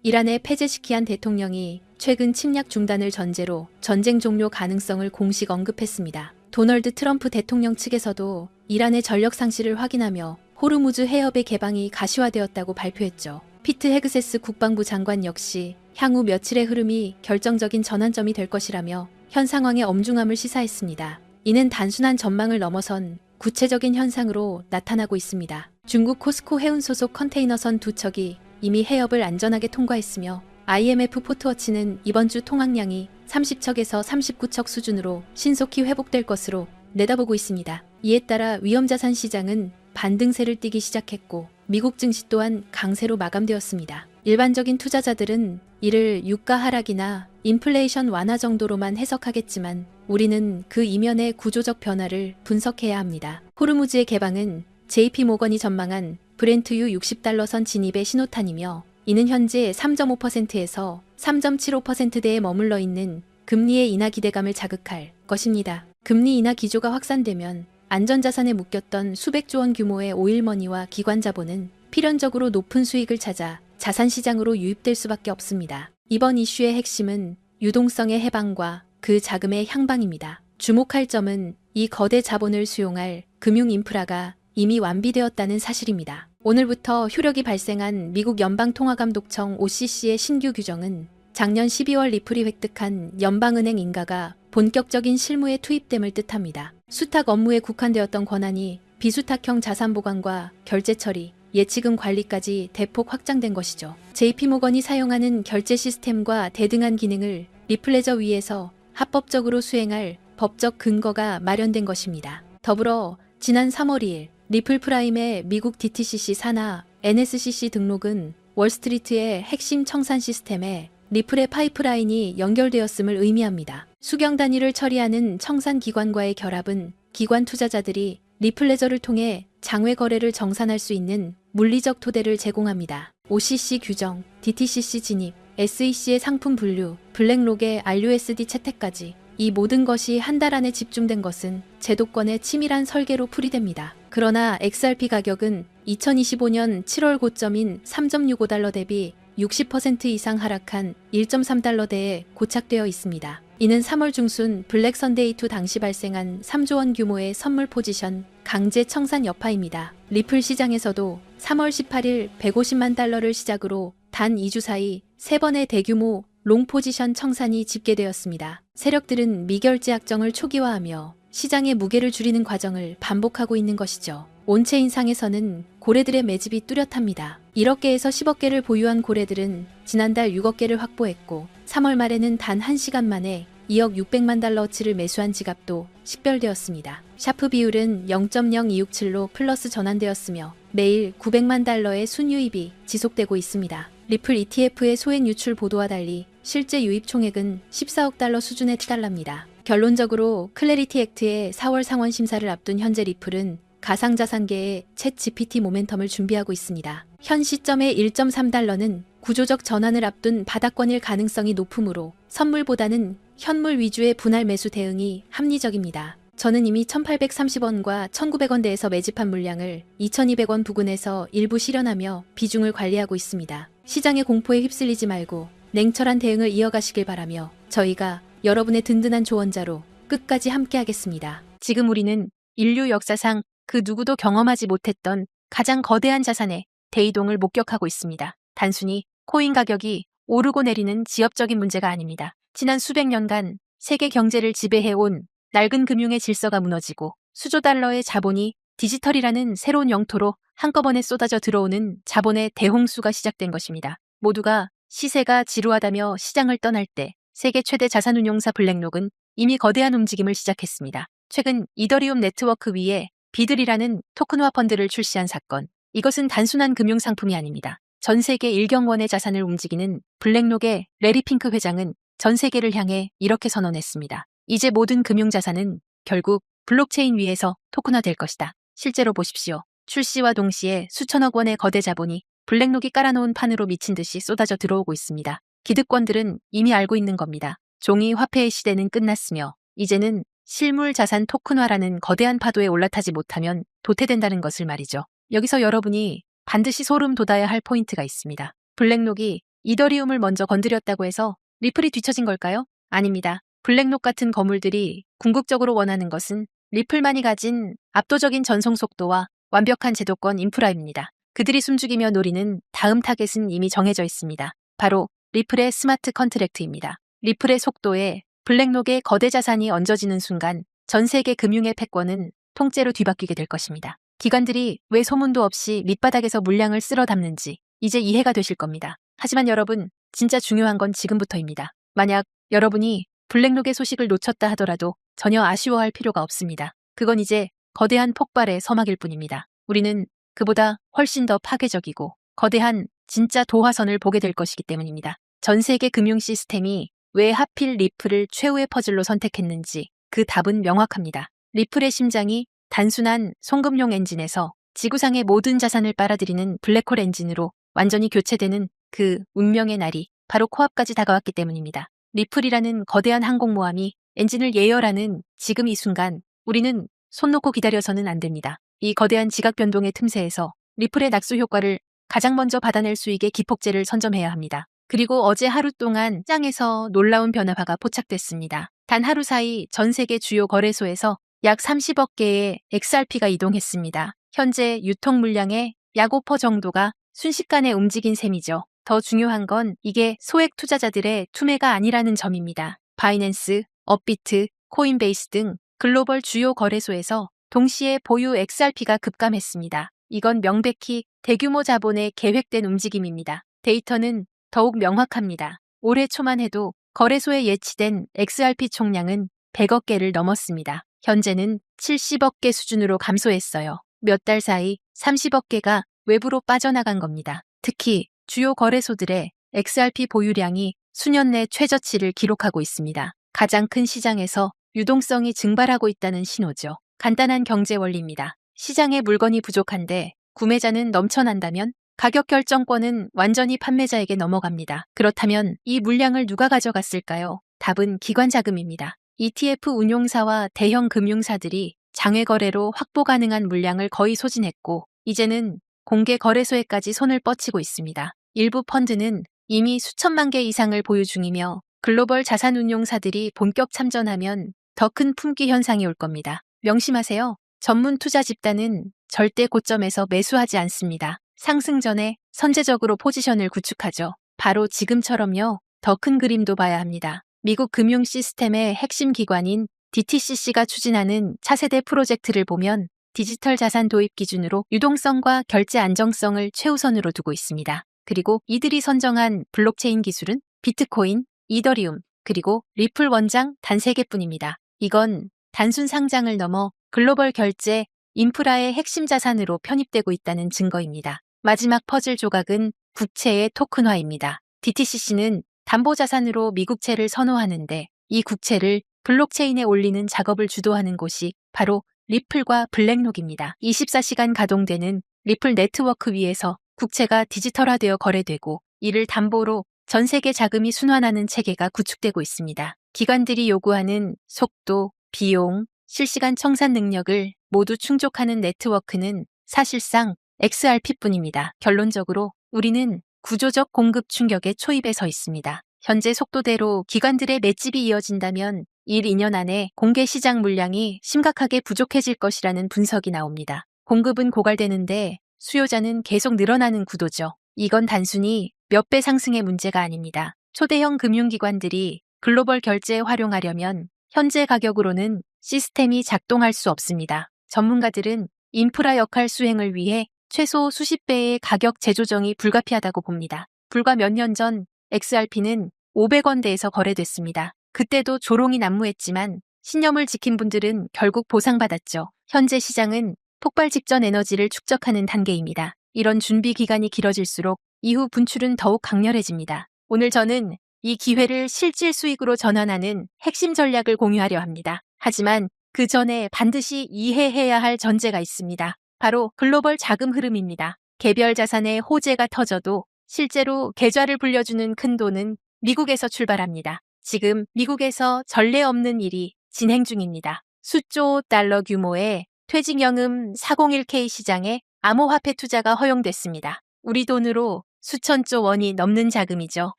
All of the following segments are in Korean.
이란의 페제시키안 대통령이 최근 침략 중단을 전제로 전쟁 종료 가능성을 공식 언급했습니다. 도널드 트럼프 대통령 측에서도 이란의 전력 상실을 확인하며 호르무즈 해협의 개방이 가시화되었다고 발표했죠. 피트 헤그세스 국방부 장관 역시 향후 며칠의 흐름이 결정적인 전환점이 될 것이라며 현 상황의 엄중함을 시사했습니다. 이는 단순한 전망을 넘어선 구체적인 현상으로 나타나고 있습니다. 중국 코스코 해운 소속 컨테이너선 두 척이 이미 해협을 안전하게 통과했으며 IMF 포트워치는 이번 주 통항량이 30척에서 39척 수준으로 신속히 회복될 것으로 내다보고 있습니다. 이에 따라 위험자산 시장은 반등세를 띠기 시작했고 미국 증시 또한 강세로 마감되었습니다. 일반적인 투자자들은 이를 유가 하락이나 인플레이션 완화 정도로만 해석하겠지만 우리는 그 이면의 구조적 변화를 분석해야 합니다. 호르무즈의 개방은 JP모건이 전망한 브렌트유 60달러 선 진입의 신호탄이며 이는 현재 3.5%에서 3.75%대에 머물러 있는 금리의 인하 기대감을 자극할 것입니다. 금리 인하 기조가 확산되면 안전자산에 묶였던 수백조 원 규모의 오일머니와 기관 자본은 필연적으로 높은 수익을 찾아 자산시장으로 유입될 수밖에 없습니다. 이번 이슈의 핵심은 유동성의 해방과 그 자금의 향방입니다. 주목할 점은 이 거대 자본을 수용할 금융 인프라가 이미 완비되었다는 사실입니다. 오늘부터 효력이 발생한 미국 연방통화감독청 OCC의 신규 규정은 작년 12월 리플이 획득한 연방은행 인가가 본격적인 실무에 투입됨을 뜻합니다. 수탁 업무에 국한되었던 권한이 비수탁형 자산 보관과 결제 처리, 예치금 관리까지 대폭 확장된 것이죠. JP모건이 사용하는 결제 시스템과 대등한 기능을 리플레저 위에서 합법적으로 수행할 법적 근거가 마련된 것입니다. 더불어 지난 3월 2일 리플 프라임의 미국 DTCC 산하 NSCC 등록은 월스트리트의 핵심 청산 시스템에 리플의 파이프라인이 연결되었음을 의미합니다. 수경 단위를 처리하는 청산 기관과의 결합은 기관 투자자들이 리플레저를 통해 장외 거래를 정산할 수 있는 물리적 토대를 제공합니다. OCC 규정, DTCC 진입, SEC의 상품 분류, 블랙록의 RUSD 채택까지 이 모든 것이 한 달 안에 집중된 것은 제도권의 치밀한 설계로 풀이됩니다. 그러나 XRP 가격은 2025년 7월 고점인 3.65달러 대비 60% 이상 하락한 1.3달러대에 고착되어 있습니다. 이는 3월 중순 블랙 선데이2 당시 발생한 3조 원 규모의 선물 포지션 강제 청산 여파입니다. 리플 시장에서도 3월 18일 150만 달러를 시작으로 단 2주 사이 3번의 대규모 롱 포지션 청산이 집계되었습니다. 세력들은 미결제 약정을 초기화하며 시장의 무게를 줄이는 과정을 반복하고 있는 것이죠. 온체인 상에서는 고래들의 매집이 뚜렷합니다. 1억 개에서 10억 개를 보유한 고래들은 지난달 6억 개를 확보했고 3월 말에는 단 1시간 만에 2억 600만 달러어치를 매수한 지갑도 식별되었습니다. 샤프 비율은 0.0267로 플러스 전환되었으며 매일 900만 달러의 순유입이 지속되고 있습니다. 리플 ETF의 소액 유출 보도와 달리 실제 유입 총액은 14억 달러 수준에 치달랍니다. 결론적으로 클래리티 액트의 4월 상원 심사를 앞둔 현재 리플은 가상자산계의 챗 GPT 모멘텀을 준비하고 있습니다. 현 시점의 1.3달러는 구조적 전환을 앞둔 바닥권일 가능성이 높으므로 선물보다는 현물 위주의 분할 매수 대응이 합리적입니다. 저는 이미 1830원과 1900원대에서 매집한 물량을 2200원 부근에서 일부 실현하며 비중을 관리하고 있습니다. 시장의 공포에 휩쓸리지 말고 냉철한 대응을 이어가시길 바라며 저희가 여러분의 든든한 조언자로 끝까지 함께하겠습니다. 지금 우리는 인류 역사상 그 누구도 경험하지 못했던 가장 거대한 자산의 대이동을 목격하고 있습니다. 단순히 코인 가격이 오르고 내리는 지엽적인 문제가 아닙니다. 지난 수백 년간 세계 경제를 지배해온 낡은 금융의 질서가 무너지고 수조 달러의 자본이 디지털이라는 새로운 영토로 한꺼번에 쏟아져 들어오는 자본의 대홍수가 시작된 것입니다. 모두가 시세가 지루하다며 시장을 떠날 때 세계 최대 자산운용사 블랙록은 이미 거대한 움직임을 시작했습니다. 최근 이더리움 네트워크 위에 비들이라는 토큰화 펀드를 출시한 사건. 이것은 단순한 금융상품이 아닙니다. 전 세계 1경원의 자산을 움직이는 블랙록의 레리 핑크 회장은 전 세계를 향해 이렇게 선언했습니다. 이제 모든 금융자산은 결국 블록체인 위에서 토큰화될 것이다. 실제로 보십시오. 출시와 동시에 수천억 원의 거대 자본이 블랙록이 깔아놓은 판으로 미친 듯이 쏟아져 들어오고 있습니다. 기득권들은 이미 알고 있는 겁니다. 종이 화폐의 시대는 끝났으며 이제는 실물 자산 토큰화라는 거대한 파도에 올라타지 못하면 도태된다는 것을 말이죠. 여기서 여러분이 반드시 소름 돋아야 할 포인트가 있습니다. 블랙록이 이더리움을 먼저 건드렸다고 해서 리플이 뒤처진 걸까요? 아닙니다. 블랙록 같은 거물들이 궁극적으로 원하는 것은 리플만이 가진 압도적인 전송 속도와 완벽한 제도권 인프라입니다. 그들이 숨죽이며 노리는 다음 타겟은 이미 정해져 있습니다. 바로 리플의 스마트 컨트랙트입니다. 리플의 속도에 블랙록의 거대 자산이 얹어지는 순간 전 세계 금융의 패권은 통째로 뒤바뀌게 될 것입니다. 기관들이 왜 소문도 없이 밑바닥에서 물량을 쓸어 담는지 이제 이해가 되실 겁니다. 하지만 여러분, 진짜 중요한 건 지금부터입니다. 만약 여러분이 블랙록의 소식을 놓쳤다 하더라도 전혀 아쉬워할 필요가 없습니다. 그건 이제 거대한 폭발의 서막일 뿐입니다. 우리는 그보다 훨씬 더 파괴적이고 거대한 진짜 도화선을 보게 될 것이기 때문입니다. 전 세계 금융 시스템이 왜 하필 리플을 최후의 퍼즐로 선택했는지 그 답은 명확합니다. 리플의 심장이 단순한 송금용 엔진에서 지구상의 모든 자산을 빨아들이는 블랙홀 엔진으로 완전히 교체되는 그 운명의 날이 바로 코앞까지 다가왔기 때문입니다. 리플이라는 거대한 항공모함이 엔진을 예열하는 지금 이 순간 우리는 손 놓고 기다려서는 안 됩니다. 이 거대한 지각 변동의 틈새에서 리플의 낙수 효과를 가장 먼저 받아낼 수 있게 기폭제를 선점해야 합니다. 그리고 어제 하루 동안 시장에서 놀라운 변화가 포착됐습니다. 단 하루 사이 전 세계 주요 거래소에서 약 30억 개의 XRP가 이동했습니다. 현재 유통 물량의 약 5% 정도가 순식간에 움직인 셈이죠. 더 중요한 건 이게 소액 투자자들의 투매가 아니라는 점입니다. 바이낸스, 업비트, 코인베이스 등 글로벌 주요 거래소에서 동시에 보유 XRP가 급감했습니다. 이건 명백히 대규모 자본의 계획된 움직임입니다. 데이터는 더욱 명확합니다. 올해 초만 해도 거래소에 예치된 XRP 총량은 100억 개를 넘었습니다. 현재는 70억 개 수준으로 감소했어요. 몇 달 사이 30억 개가 외부로 빠져나간 겁니다. 특히 주요 거래소들의 XRP 보유량이 수년 내 최저치를 기록하고 있습니다. 가장 큰 시장에서 유동성이 증발하고 있다는 신호죠. 간단한 경제 원리입니다. 시장에 물건이 부족한데 구매자는 넘쳐난다면 가격 결정권은 완전히 판매자에게 넘어갑니다. 그렇다면 이 물량을 누가 가져갔을까요? 답은 기관 자금입니다. ETF 운용사와 대형 금융사들이 장외 거래로 확보 가능한 물량을 거의 소진했고 이제는 공개 거래소에까지 손을 뻗치고 있습니다. 일부 펀드는 이미 수천만 개 이상을 보유 중이며 글로벌 자산운용사들이 본격 참전하면 더 큰 품귀 현상이 올 겁니다. 명심하세요. 전문 투자 집단은 절대 고점에서 매수하지 않습니다. 상승 전에 선제적으로 포지션을 구축하죠. 바로 지금처럼요. 더 큰 그림도 봐야 합니다. 미국 금융 시스템의 핵심 기관인 DTCC가 추진하는 차세대 프로젝트를 보면 디지털 자산 도입 기준으로 유동성과 결제 안정성을 최우선으로 두고 있습니다. 그리고 이들이 선정한 블록체인 기술은 비트코인, 이더리움, 그리고 리플 원장 단 3개뿐입니다. 이건 단순 상장을 넘어 글로벌 결제, 인프라의 핵심 자산으로 편입되고 있다는 증거입니다. 마지막 퍼즐 조각은 국채의 토큰화입니다. DTCC는 담보자산으로 미국채를 선호하는데 이 국채를 블록체인에 올리는 작업을 주도하는 곳이 바로 리플과 블랙록입니다. 24시간 가동되는 리플 네트워크 위에서 국채가 디지털화되어 거래되고 이를 담보로 전 세계 자금이 순환하는 체계가 구축되고 있습니다. 기관들이 요구하는 속도, 비용, 실시간 청산 능력을 모두 충족하는 네트워크는 사실상 XRP뿐입니다. 결론적으로 우리는 구조적 공급 충격의 초입에 서 있습니다. 현재 속도대로 기관들의 맷집이 이어진다면 1, 2년 안에 공개 시장 물량이 심각하게 부족해질 것이라는 분석이 나옵니다. 공급은 고갈되는데 수요자는 계속 늘어나는 구도죠. 이건 단순히 몇 배 상승의 문제가 아닙니다. 초대형 금융기관들이 글로벌 결제에 활용하려면 현재 가격으로는 시스템이 작동할 수 없습니다. 전문가들은 인프라 역할 수행을 위해 최소 수십 배의 가격 재조정이 불가피하다고 봅니다. 불과 몇 년 전 XRP는 500원대에서 거래됐습니다. 그때도 조롱이 난무했지만 신념을 지킨 분들은 결국 보상받았죠. 현재 시장은 폭발 직전 에너지를 축적하는 단계입니다. 이런 준비 기간이 길어질수록 이후 분출은 더욱 강렬해집니다. 오늘 저는 이 기회를 실질 수익으로 전환하는 핵심 전략을 공유하려 합니다. 하지만 그 전에 반드시 이해해야 할 전제가 있습니다. 바로 글로벌 자금 흐름입니다. 개별 자산의 호재가 터져도 실제로 계좌를 불려주는 큰 돈은 미국에서 출발합니다. 지금 미국에서 전례 없는 일이 진행 중입니다. 수조 달러 규모의 퇴직연금 401k 시장에 암호화폐 투자가 허용됐습니다. 우리 돈으로 수천조 원이 넘는 자금이죠.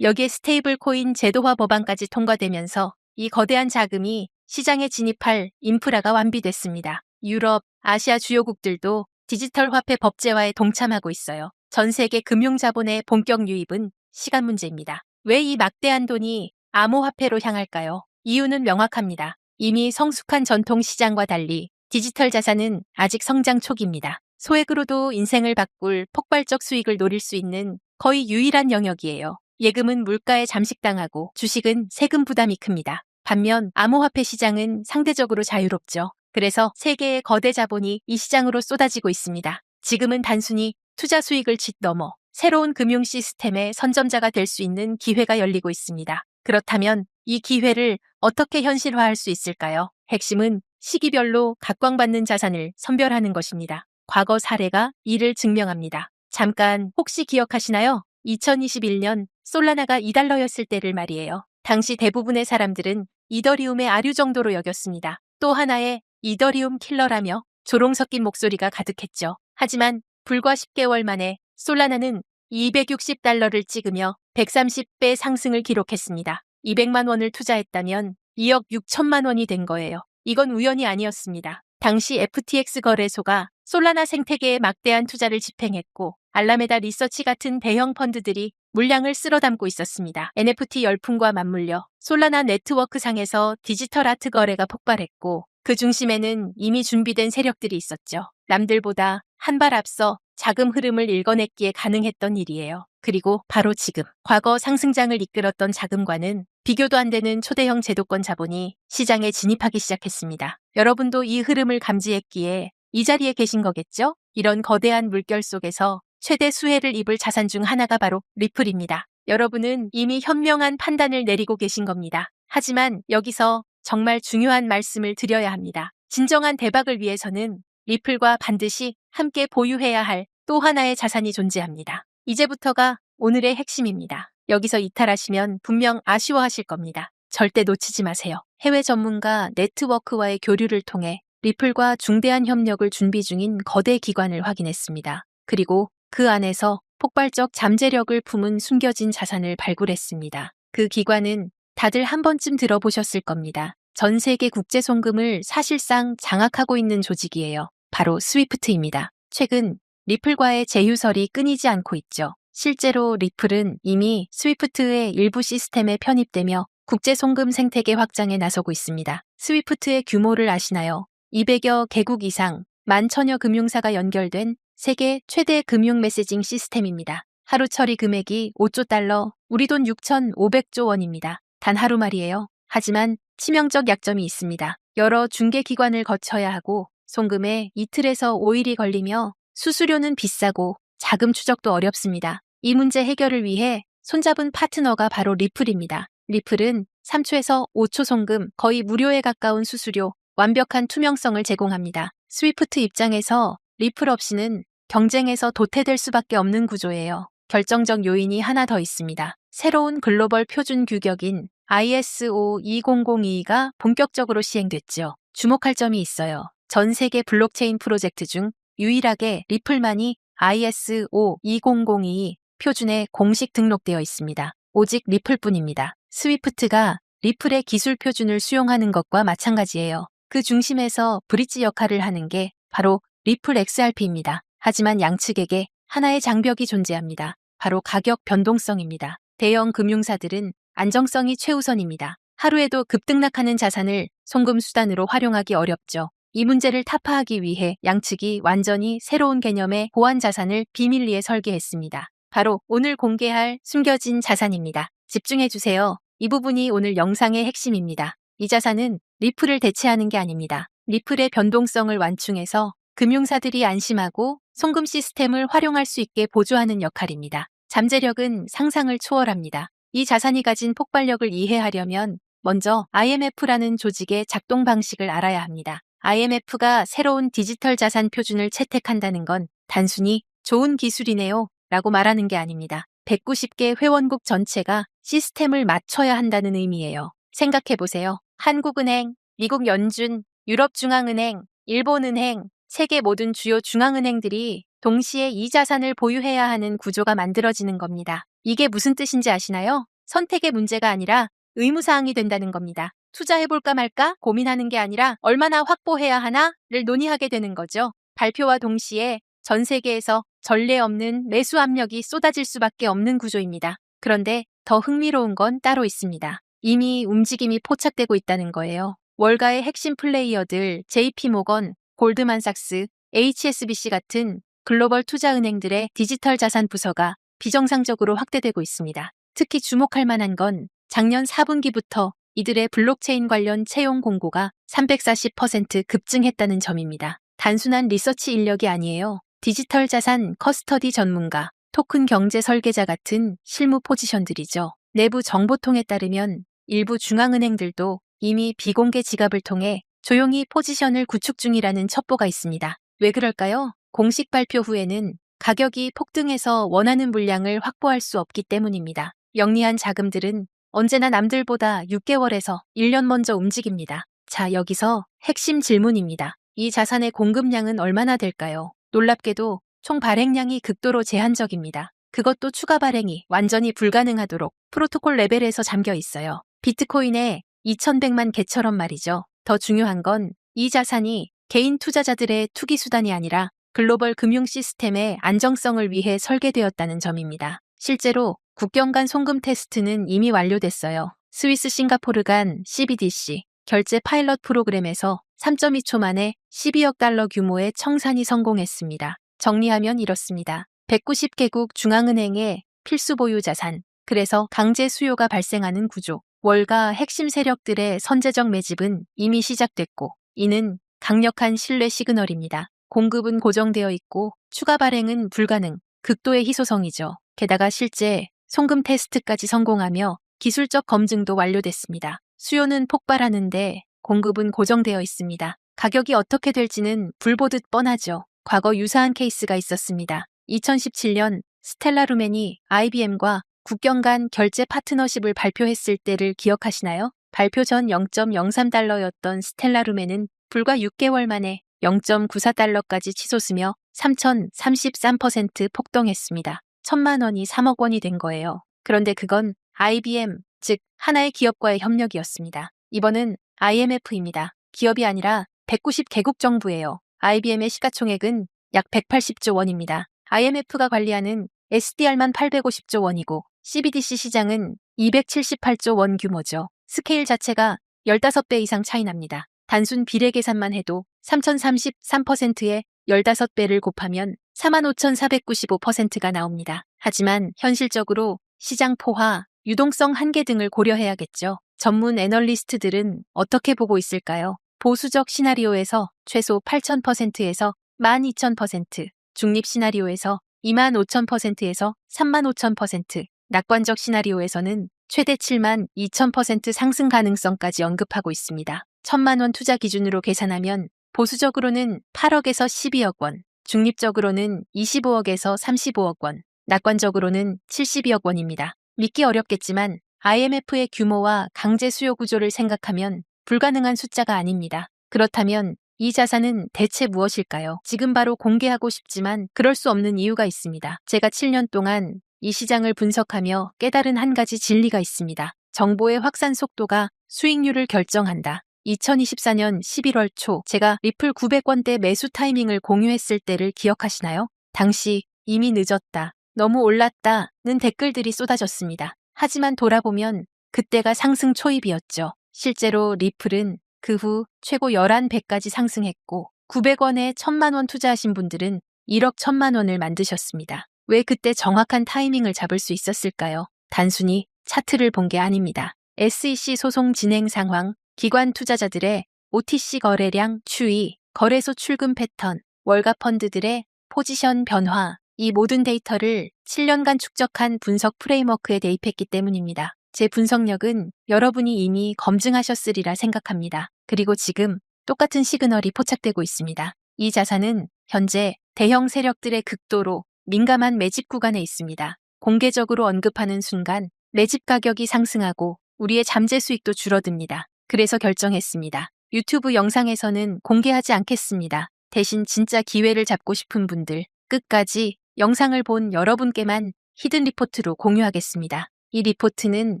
여기에 스테이블 코인 제도화 법안까지 통과되면서 이 거대한 자금이 시장에 진입할 인프라가 완비됐습니다. 유럽, 아시아 주요국들도 디지털 화폐 법제화에 동참하고 있어요. 전 세계 금융자본의 본격 유입은 시간 문제입니다. 왜 이 막대한 돈이 암호화폐로 향할까요? 이유는 명확합니다. 이미 성숙한 전통 시장과 달리 디지털 자산은 아직 성장 초기입니다. 소액으로도 인생을 바꿀 폭발적 수익을 노릴 수 있는 거의 유일한 영역이에요. 예금은 물가에 잠식당하고 주식은 세금 부담이 큽니다. 반면 암호화폐 시장은 상대적으로 자유롭죠. 그래서 세계의 거대 자본이 이 시장으로 쏟아지고 있습니다. 지금은 단순히 투자 수익을 넘어 새로운 금융 시스템의 선점자가 될 수 있는 기회가 열리고 있습니다. 그렇다면 이 기회를 어떻게 현실화할 수 있을까요? 핵심은 시기별로 각광받는 자산을 선별하는 것입니다. 과거 사례가 이를 증명합니다. 잠깐 혹시 기억하시나요? 2021년 솔라나가 2달러였을 때를 말이에요. 당시 대부분의 사람들은 이더리움의 아류 정도로 여겼습니다. 또 하나의 이더리움 킬러라며 조롱 섞인 목소리가 가득했죠. 하지만 불과 10개월 만에 솔라나는 260달러를 찍으며 130배 상승을 기록했습니다. 200만 원을 투자했다면 2억 6천만 원이 된 거예요. 이건 우연이 아니었습니다. 당시 FTX 거래소가 솔라나 생태계에 막대한 투자를 집행했고 알라메다 리서치 같은 대형 펀드들이 물량을 쓸어 담고 있었습니다. NFT 열풍과 맞물려 솔라나 네트워크 상에서 디지털 아트 거래가 폭발했고 그 중심에는 이미 준비된 세력들이 있었죠. 남들보다 한 발 앞서 자금 흐름을 읽어냈기에 가능했던 일이에요. 그리고 바로 지금 과거 상승장을 이끌었던 자금과는 비교도 안 되는 초대형 제도권 자본이 시장에 진입하기 시작했습니다. 여러분도 이 흐름을 감지했기에 이 자리에 계신 거겠죠? 이런 거대한 물결 속에서 최대 수혜를 입을 자산 중 하나가 바로 리플입니다. 여러분은 이미 현명한 판단을 내리고 계신 겁니다. 하지만 여기서 정말 중요한 말씀을 드려야 합니다. 진정한 대박을 위해서는 리플과 반드시 함께 보유해야 할 또 하나의 자산이 존재합니다. 이제부터가 오늘의 핵심입니다. 여기서 이탈하시면 분명 아쉬워하실 겁니다. 절대 놓치지 마세요. 해외 전문가 네트워크와의 교류를 통해 리플과 중대한 협력을 준비 중인 거대 기관을 확인했습니다. 그리고 그 안에서 폭발적 잠재력을 품은 숨겨진 자산을 발굴했습니다. 그 기관은 다들 한 번쯤 들어보셨을 겁니다. 전 세계 국제 송금을 사실상 장악하고 있는 조직이에요. 바로 스위프트입니다. 최근 리플과의 제휴설이 끊이지 않고 있죠. 실제로 리플은 이미 스위프트의 일부 시스템에 편입되며 국제 송금 생태계 확장에 나서고 있습니다. 스위프트의 규모를 아시나요? 200여 개국 이상 11,000여 금융사가 연결된 세계 최대 금융 메시징 시스템입니다. 하루 처리 금액이 5조 달러, 우리 돈 6,500조 원입니다. 단 하루 말이에요. 하지만 치명적 약점이 있습니다. 여러 중개기관을 거쳐야 하고 송금에 이틀에서 5일이 걸리며 수수료는 비싸고 자금 추적도 어렵습니다. 이 문제 해결을 위해 손잡은 파트너가 바로 리플입니다. 리플은 3초에서 5초 송금, 거의 무료에 가까운 수수료, 완벽한 투명성을 제공합니다. 스위프트 입장에서 리플 없이는 경쟁에서 도태될 수밖에 없는 구조예요. 결정적 요인이 하나 더 있습니다. 새로운 글로벌 표준 규격인 ISO 20022가 본격적으로 시행됐죠. 주목할 점이 있어요. 전 세계 블록체인 프로젝트 중 유일하게 리플만이 ISO 20022 표준에 공식 등록되어 있습니다. 오직 리플뿐입니다. 스위프트가 리플의 기술 표준을 수용하는 것과 마찬가지예요. 그 중심에서 브릿지 역할을 하는 게 바로 리플 XRP입니다. 하지만 양측에게 하나의 장벽이 존재합니다. 바로 가격 변동성입니다. 대형 금융사들은 안정성이 최우선입니다. 하루에도 급등락하는 자산을 송금 수단으로 활용하기 어렵죠. 이 문제를 타파하기 위해 양측이 완전히 새로운 개념의 보안 자산을 비밀리에 설계했습니다. 바로 오늘 공개할 숨겨진 자산입니다. 집중해주세요. 이 부분이 오늘 영상의 핵심입니다. 이 자산은 리플을 대체하는 게 아닙니다. 리플의 변동성을 완충해서 금융사들이 안심하고 송금 시스템을 활용할 수 있게 보조하는 역할입니다. 잠재력은 상상을 초월합니다. 이 자산이 가진 폭발력을 이해하려면 먼저 IMF라는 조직의 작동 방식을 알아야 합니다. IMF가 새로운 디지털 자산 표준을 채택한다는 건 단순히 좋은 기술이네요 라고 말하는 게 아닙니다. 190개 회원국 전체가 시스템을 맞춰야 한다는 의미예요. 생각해보세요. 한국은행, 미국 연준, 유럽중앙은행, 일본은행, 세계 모든 주요 중앙은행들이 동시에 이 자산을 보유해야 하는 구조가 만들어지는 겁니다. 이게 무슨 뜻인지 아시나요? 선택의 문제가 아니라 의무사항이 된다는 겁니다. 투자해볼까 말까 고민하는 게 아니라 얼마나 확보해야 하나를 논의하게 되는 거죠. 발표와 동시에 전 세계에서 전례 없는 매수 압력이 쏟아질 수밖에 없는 구조입니다. 그런데 더 흥미로운 건 따로 있습니다. 이미 움직임이 포착되고 있다는 거예요. 월가의 핵심 플레이어들 JP모건, 골드만삭스, HSBC 같은 글로벌 투자은행들의 디지털 자산 부서가 비정상적으로 확대되고 있습니다. 특히 주목할 만한 건 작년 4분기부터 이들의 블록체인 관련 채용 공고가 340% 급증했다는 점입니다. 단순한 리서치 인력이 아니에요. 디지털 자산 커스터디 전문가, 토큰 경제 설계자 같은 실무 포지션들이죠. 내부 정보통에 따르면 일부 중앙은행들도 이미 비공개 지갑을 통해 조용히 포지션을 구축 중이라는 첩보가 있습니다. 왜 그럴까요? 공식 발표 후에는 가격이 폭등해서 원하는 물량을 확보할 수 없기 때문입니다. 영리한 자금들은 언제나 남들보다 6개월에서 1년 먼저 움직입니다. 자, 여기서 핵심 질문입니다. 이 자산의 공급량은 얼마나 될까요? 놀랍게도 총 발행량이 극도로 제한적입니다. 그것도 추가 발행이 완전히 불가능하도록 프로토콜 레벨에서 잠겨 있어요. 비트코인의 2100만 개처럼 말이죠. 더 중요한 건 이 자산이 개인 투자자들의 투기 수단이 아니라 글로벌 금융 시스템의 안정성을 위해 설계되었다는 점입니다. 실제로 국경 간 송금 테스트는 이미 완료됐어요. 스위스 싱가포르 간 CBDC 결제 파일럿 프로그램에서 3.2초 만에 12억 달러 규모의 청산이 성공했습니다. 정리하면 이렇습니다. 190개국 중앙은행의 필수 보유 자산, 그래서 강제 수요가 발생하는 구조. 월가 핵심 세력들의 선제적 매집은 이미 시작됐고, 이는 강력한 신뢰 시그널입니다. 공급은 고정되어 있고 추가 발행은 불가능, 극도의 희소성이죠. 게다가 실제 송금 테스트까지 성공하며 기술적 검증도 완료됐습니다. 수요는 폭발하는데 공급은 고정되어 있습니다. 가격이 어떻게 될지는 불 보듯 뻔하죠. 과거 유사한 케이스가 있었습니다. 2017년 스텔라 루멘이 IBM과 국경 간 결제 파트너십을 발표했을 때를 기억하시나요? 발표 전 0.03달러였던 스텔라 루멘은 불과 6개월 만에 0.94달러까지 치솟으며 3033% 폭등했습니다. 1,000만 원이 3억 원이 된 거예요. 그런데 그건 IBM, 즉 하나의 기업과의 협력이었습니다. 이번은 IMF입니다. 기업이 아니라 190개국 정부예요. IBM의 시가총액은 약 180조 원입니다. IMF가 관리하는 SDR만 850조 원이고 CBDC 시장은 278조 원 규모죠. 스케일 자체가 15배 이상 차이 납니다. 단순 비례 계산만 해도 3033%의 15배를 곱하면 45,495%가 나옵니다. 하지만 현실적으로 시장 포화, 유동성 한계 등을 고려해야겠죠. 전문 애널리스트들은 어떻게 보고 있을까요? 보수적 시나리오에서 최소 8,000%에서 12,000%, 중립 시나리오에서 25,000%에서 35,000%, 낙관적 시나리오에서는 최대 72,000% 상승 가능성까지 언급하고 있습니다. 1,000만 원 투자 기준으로 계산하면 보수적으로는 8억에서 12억 원, 중립적으로는 25억에서 35억 원, 낙관적으로는 72억 원입니다. 믿기 어렵겠지만 IMF의 규모와 강제 수요 구조를 생각하면 불가능한 숫자가 아닙니다. 그렇다면 이 자산은 대체 무엇일까요? 지금 바로 공개하고 싶지만 그럴 수 없는 이유가 있습니다. 제가 7년 동안 이 시장을 분석하며 깨달은 한 가지 진리가 있습니다. 정보의 확산 속도가 수익률을 결정한다. 2024년 11월 초 제가 리플 900원대 매수 타이밍을 공유했을 때를 기억하시나요? 당시 이미 늦었다, 너무 올랐다는 댓글들이 쏟아졌습니다. 하지만 돌아보면 그때가 상승 초입이었죠. 실제로 리플은 그 후 최고 11배까지 상승했고 900원에 1,000만 원 투자하신 분들은 1억 1,000만 원을 만드셨습니다. 왜 그때 정확한 타이밍을 잡을 수 있었을까요? 단순히 차트를 본 게 아닙니다. SEC 소송 진행 상황, 기관 투자자들의 OTC 거래량 추이, 거래소 출금 패턴, 월가 펀드들의 포지션 변화, 이 모든 데이터를 7년간 축적한 분석 프레임워크에 대입했기 때문입니다. 제 분석력은 여러분이 이미 검증하셨으리라 생각합니다. 그리고 지금 똑같은 시그널이 포착되고 있습니다. 이 자산은 현재 대형 세력들의 극도로 민감한 매집 구간에 있습니다. 공개적으로 언급하는 순간 매집 가격이 상승하고 우리의 잠재 수익도 줄어듭니다. 그래서 결정했습니다. 유튜브 영상에서는 공개하지 않겠습니다. 대신 진짜 기회를 잡고 싶은 분들, 끝까지 영상을 본 여러분께만 히든 리포트로 공유하겠습니다. 이 리포트는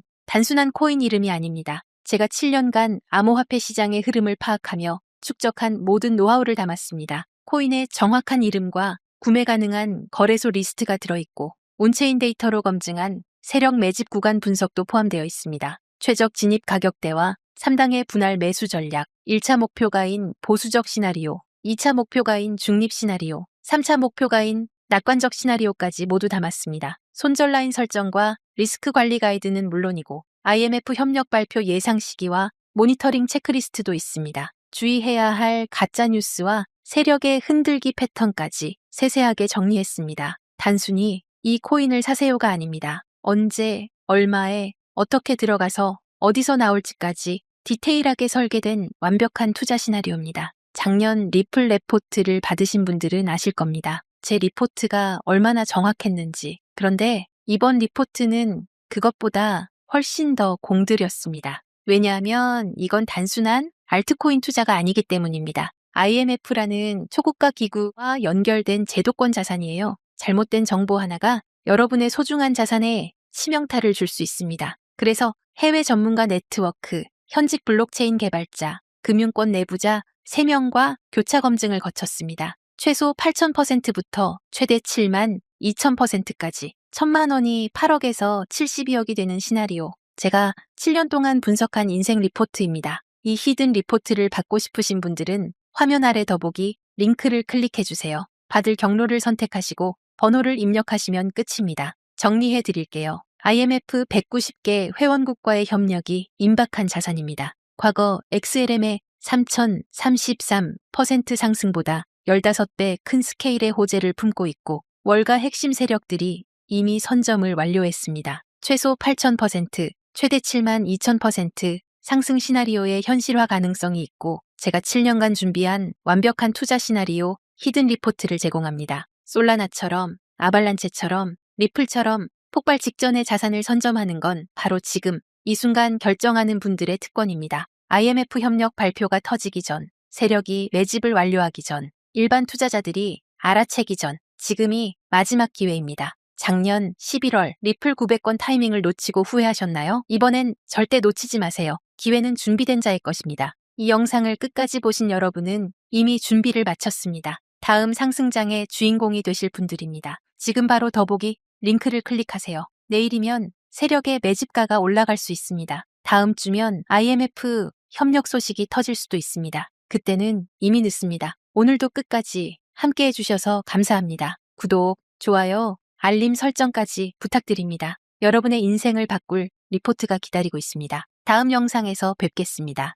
단순한 코인 이름이 아닙니다. 제가 7년간 암호화폐 시장의 흐름을 파악하며 축적한 모든 노하우를 담았습니다. 코인의 정확한 이름과 구매 가능한 거래소 리스트가 들어있고 온체인 데이터로 검증한 세력 매집 구간 분석도 포함되어 있습니다. 최적 진입 가격대와 3당의 분할 매수 전략, 1차 목표가인 보수적 시나리오, 2차 목표가인 중립 시나리오, 3차 목표가인 낙관적 시나리오까지 모두 담았습니다. 손절 라인 설정과 리스크 관리 가이드는 물론이고 IMF 협력 발표 예상 시기와 모니터링 체크리스트도 있습니다. 주의해야 할 가짜뉴스와 세력의 흔들기 패턴까지 세세하게 정리했습니다. 단순히 이 코인을 사세요가 아닙니다. 언제, 얼마에, 어떻게 들어가서 어디서 나올지까지 디테일하게 설계된 완벽한 투자 시나리오입니다. 작년 리플 레포트를 받으신 분들은 아실 겁니다. 제 리포트가 얼마나 정확했는지. 그런데 이번 리포트는 그것보다 훨씬 더 공들였습니다. 왜냐하면 이건 단순한 알트코인 투자가 아니기 때문입니다. IMF라는 초고가 기구와 연결된 제도권 자산이에요. 잘못된 정보 하나가 여러분의 소중한 자산에 치명타를 줄 수 있습니다. 그래서 해외 전문가 네트워크, 현직 블록체인 개발자, 금융권 내부자 3명과 교차 검증을 거쳤습니다. 최소 8,000%부터 최대 7만 2,000%까지 1,000만 원이 8억에서 72억이 되는 시나리오. 제가 7년 동안 분석한 인생 리포트입니다. 이 히든 리포트를 받고 싶으신 분들은 화면 아래 더보기 링크를 클릭해주세요. 받을 경로를 선택하시고 번호를 입력하시면 끝입니다. 정리해 드릴게요. IMF 190개 회원국과의 협력이 임박한 자산입니다. 과거 XLM의 3,033% 상승보다 15배 큰 스케일의 호재를 품고 있고 월가 핵심 세력들이 이미 선점을 완료했습니다. 최소 8,000%, 최대 72,000% 상승 시나리오의 현실화 가능성이 있고 제가 7년간 준비한 완벽한 투자 시나리오 히든 리포트를 제공합니다. 솔라나처럼, 아발란체처럼, 리플처럼 폭발 직전의 자산을 선점하는 건 바로 지금 이 순간 결정하는 분들의 특권입니다. IMF 협력 발표가 터지기 전, 세력이 매집을 완료하기 전, 일반 투자자들이 알아채기 전, 지금이 마지막 기회입니다. 작년 11월 리플 900건 타이밍을 놓치고 후회하셨나요? 이번엔 절대 놓치지 마세요. 기회는 준비된 자의 것입니다. 이 영상을 끝까지 보신 여러분은 이미 준비를 마쳤습니다. 다음 상승장의 주인공이 되실 분들입니다. 지금 바로 더보기 링크를 클릭하세요. 내일이면 세력의 매집가가 올라갈 수 있습니다. 다음 주면 IMF 협력 소식이 터질 수도 있습니다. 그때는 이미 늦습니다. 오늘도 끝까지 함께 해주셔서 감사합니다. 구독, 좋아요, 알림 설정까지 부탁드립니다. 여러분의 인생을 바꿀 리포트가 기다리고 있습니다. 다음 영상에서 뵙겠습니다.